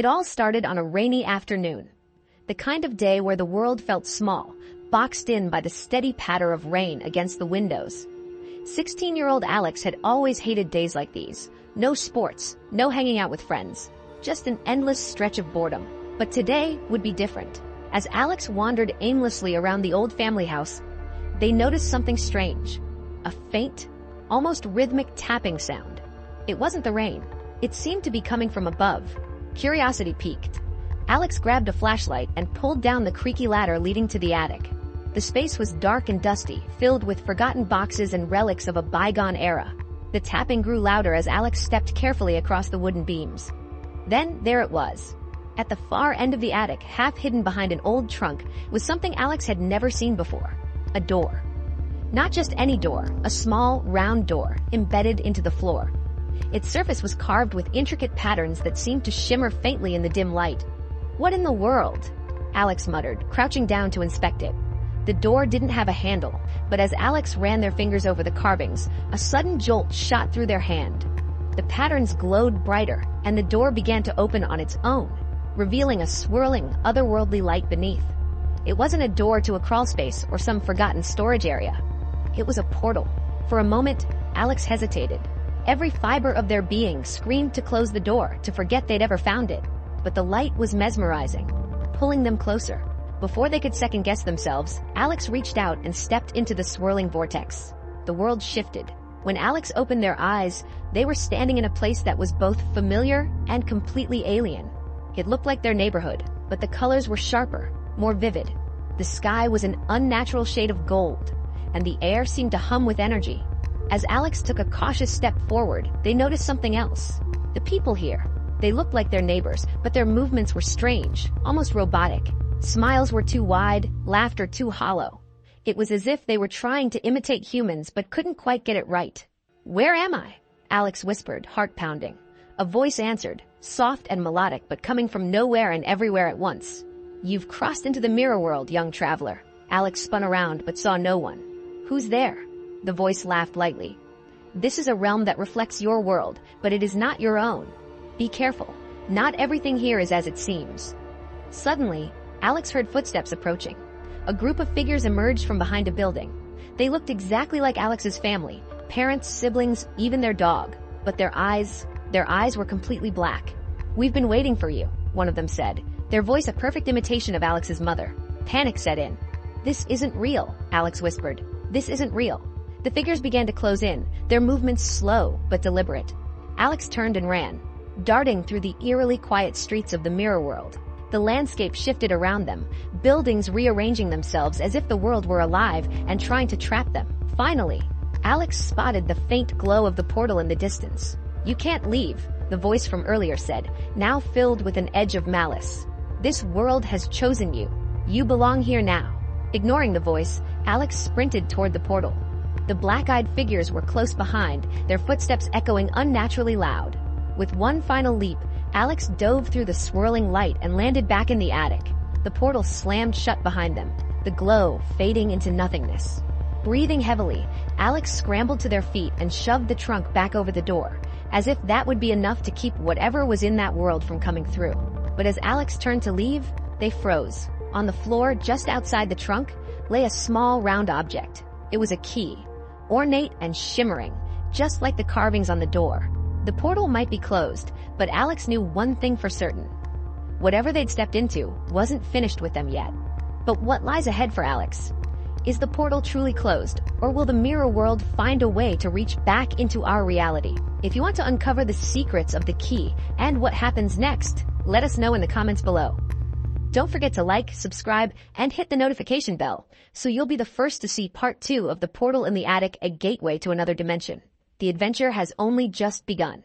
It all started on a rainy afternoon. The kind of day where the world felt small, boxed in by the steady patter of rain against the windows. 16-year-old Alex had always hated days like these. No sports, no hanging out with friends, just an endless stretch of boredom. But today would be different. As Alex wandered aimlessly around the old family house, they noticed something strange. A faint, almost rhythmic tapping sound. It wasn't the rain. It seemed to be coming from above. Curiosity piqued. Alex grabbed a flashlight and pulled down the creaky ladder leading to the attic. The space was dark and dusty, filled with forgotten boxes and relics of a bygone era. The tapping grew louder as Alex stepped carefully across the wooden beams. Then, there it was. At the far end of the attic, half hidden behind an old trunk, was something Alex had never seen before. A door. Not just any door, a small, round door, embedded into the floor. Its surface was carved with intricate patterns that seemed to shimmer faintly in the dim light. "What in the world?" Alex muttered, crouching down to inspect it. The door didn't have a handle, but as Alex ran their fingers over the carvings, a sudden jolt shot through their hand. The patterns glowed brighter, and the door began to open on its own, revealing a swirling, otherworldly light beneath. It wasn't a door to a crawlspace or some forgotten storage area. It was a portal. For a moment, Alex hesitated. Every fiber of their being screamed to close the door, to forget they'd ever found it. But the light was mesmerizing, pulling them closer. Before they could second-guess themselves, Alex reached out and stepped into the swirling vortex. The world shifted. When Alex opened their eyes, they were standing in a place that was both familiar and completely alien. It looked like their neighborhood, but the colors were sharper, more vivid. The sky was an unnatural shade of gold, and the air seemed to hum with energy. As Alex took a cautious step forward, they noticed something else. The people here. They looked like their neighbors, but their movements were strange, almost robotic. Smiles were too wide, laughter too hollow. It was as if they were trying to imitate humans but couldn't quite get it right. "Where am I?" Alex whispered, heart pounding. A voice answered, soft and melodic but coming from nowhere and everywhere at once. "You've crossed into the mirror world, young traveler." Alex spun around but saw no one. "Who's there?" The voice laughed lightly. "This is a realm that reflects your world, but it is not your own. Be careful. Not everything here is as it seems." Suddenly, Alex heard footsteps approaching. A group of figures emerged from behind a building. They looked exactly like Alex's family, parents, siblings, even their dog. But their eyes were completely black. "We've been waiting for you," one of them said, their voice a perfect imitation of Alex's mother. Panic set in. "This isn't real," Alex whispered. "This isn't real." The figures began to close in, their movements slow but deliberate. Alex turned and ran, darting through the eerily quiet streets of the mirror world. The landscape shifted around them, buildings rearranging themselves as if the world were alive and trying to trap them. Finally, Alex spotted the faint glow of the portal in the distance. "You can't leave," the voice from earlier said, now filled with an edge of malice. "This world has chosen you. You belong here now." Ignoring the voice, Alex sprinted toward the portal. The black-eyed figures were close behind, their footsteps echoing unnaturally loud. With one final leap, Alex dove through the swirling light and landed back in the attic. The portal slammed shut behind them, the glow fading into nothingness. Breathing heavily, Alex scrambled to their feet and shoved the trunk back over the door, as if that would be enough to keep whatever was in that world from coming through. But as Alex turned to leave, they froze. On the floor, just outside the trunk, lay a small round object. It was a key, ornate and shimmering, just like the carvings on the door. The portal might be closed, but Alex knew one thing for certain. Whatever they'd stepped into wasn't finished with them yet. But what lies ahead for Alex? Is the portal truly closed, or will the mirror world find a way to reach back into our reality? If you want to uncover the secrets of the key and what happens next, let us know in the comments below. Don't forget to like, subscribe, and hit the notification bell, so you'll be the first to see part 2 of The Portal in the Attic, a gateway to another dimension. The adventure has only just begun.